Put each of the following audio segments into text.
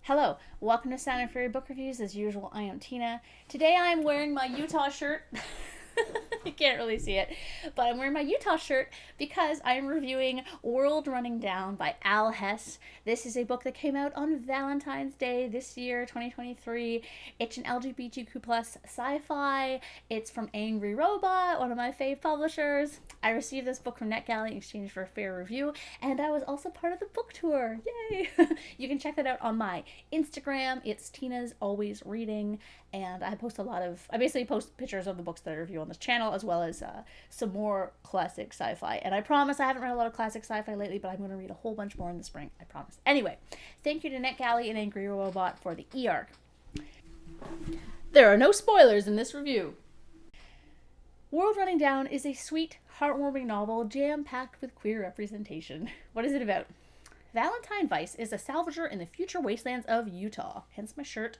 Hello, welcome to Sound and Fury Book Reviews. As usual, I am Tina. Today I am wearing my Utah shirt. You can't really see it, but I'm wearing my Utah shirt because I'm reviewing World Running Down by Al Hess. This is a book that came out on Valentine's Day this year, 2023. It's an LGBTQ plus sci-fi. It's from Angry Robot, one of my fave publishers. I received this book from NetGalley in exchange for a fair review, and I was also part of the book tour. Yay! You can check that out on my Instagram. It's Tina's Always Reading, and I basically post pictures of the books that I review on this channel, as well as some more classic sci-fi. And I promise I haven't read a lot of classic sci-fi lately, but I'm going to read a whole bunch more in the spring. I promise. Anyway, thank you to NetGalley and Angry Robot for the e-arc. There are no spoilers in this review. World Running Down is a sweet, heartwarming novel jam-packed with queer representation. What is it about? Valentine Weiss is a salvager in the future wastelands of Utah, hence my shirt.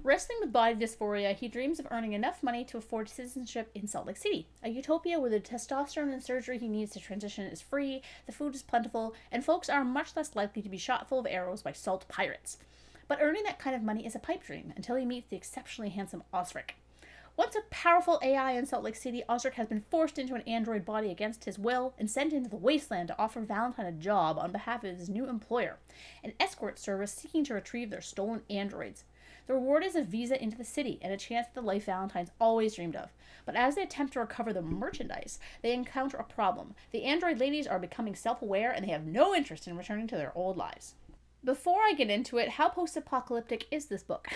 Wrestling with body dysphoria, he dreams of earning enough money to afford citizenship in Salt Lake City, a utopia where the testosterone and surgery he needs to transition is free, the food is plentiful, and folks are much less likely to be shot full of arrows by salt pirates. But earning that kind of money is a pipe dream until he meets the exceptionally handsome Osric. Once a powerful AI in Salt Lake City, Osric has been forced into an android body against his will and sent into the wasteland to offer Valentine a job on behalf of his new employer, an escort service seeking to retrieve their stolen androids. The reward is a visa into the city and a chance at the life Valentine's always dreamed of. But as they attempt to recover the merchandise, they encounter a problem. The android ladies are becoming self-aware and they have no interest in returning to their old lives. Before I get into it, how post-apocalyptic is this book?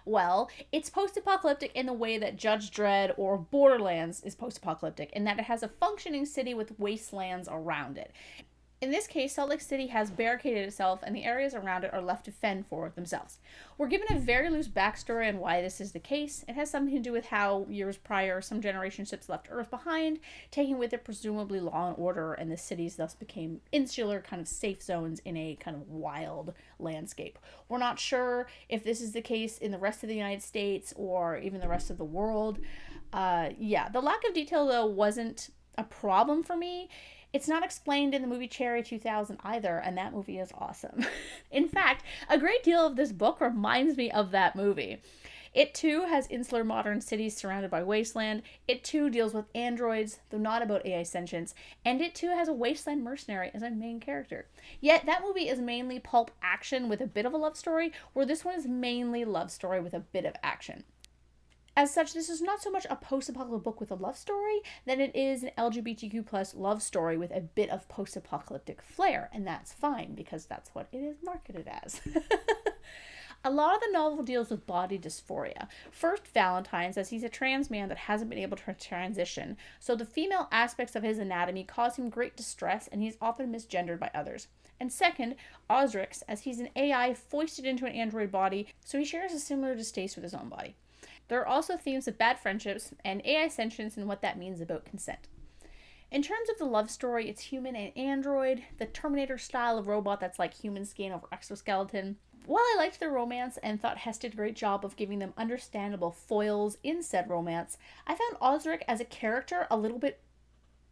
Well, it's post-apocalyptic in the way that Judge Dredd or Borderlands is post-apocalyptic, in that it has a functioning city with wastelands around it. In this case, Salt Lake City has barricaded itself and the areas around it are left to fend for themselves. We're given a very loose backstory on why this is the case. It has something to do with how, years prior, some generation ships left Earth behind, taking with it presumably law and order, and the cities thus became insular kind of safe zones in a kind of wild landscape. We're not sure if this is the case in the rest of the United States or even the rest of the world. The lack of detail, though, wasn't a problem for me. It's not explained in the movie Cherry 2000 either, and that movie is awesome. In fact, a great deal of this book reminds me of that movie. It too has insular modern cities surrounded by wasteland. It too deals with androids, though not about AI sentience, and it too has a wasteland mercenary as a main character. Yet that movie is mainly pulp action with a bit of a love story, where this one is mainly love story with a bit of action. As such, this is not so much a post-apocalyptic book with a love story than it is an LGBTQ plus love story with a bit of post-apocalyptic flair, and that's fine because that's what it is marketed as. A lot of the novel deals with body dysphoria. First, Valentine says he's a trans man that hasn't been able to transition, so the female aspects of his anatomy cause him great distress and he's often misgendered by others. And second, Osric, as he's an AI foisted into an android body, so he shares a similar distaste with his own body. There are also themes of bad friendships and AI sentience and what that means about consent. In terms of the love story, it's human and android, the Terminator style of robot that's like human skin over exoskeleton. While I liked their romance and thought Hess did a great job of giving them understandable foils in said romance, I found Osric as a character a little bit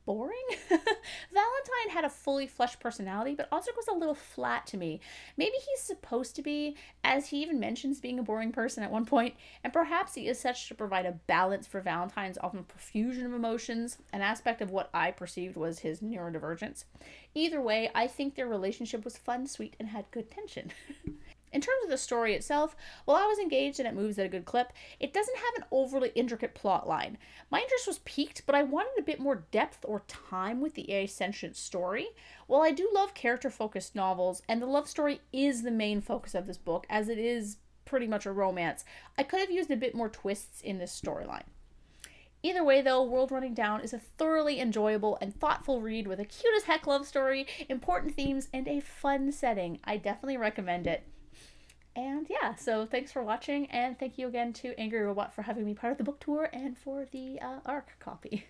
boring. Valentine had a fully fleshed personality, but Osric was a little flat to me. Maybe he's supposed to be, as he even mentions being a boring person at one point, and perhaps he is such to provide a balance for Valentine's often profusion of emotions, an aspect of what I perceived was his neurodivergence. Either way, I think their relationship was fun, sweet, and had good tension. In terms of the story itself, while I was engaged and it moves at a good clip, it doesn't have an overly intricate plot line. My interest was piqued, but I wanted a bit more depth or time with the AI sentient story. While I do love character-focused novels, and the love story is the main focus of this book, as it is pretty much a romance, I could have used a bit more twists in this storyline. Either way, though, World Running Down is a thoroughly enjoyable and thoughtful read with a cute-as-heck love story, important themes, and a fun setting. I definitely recommend it. And yeah, so thanks for watching, and thank you again to Angry Robot for having me part of the book tour and for the ARC copy.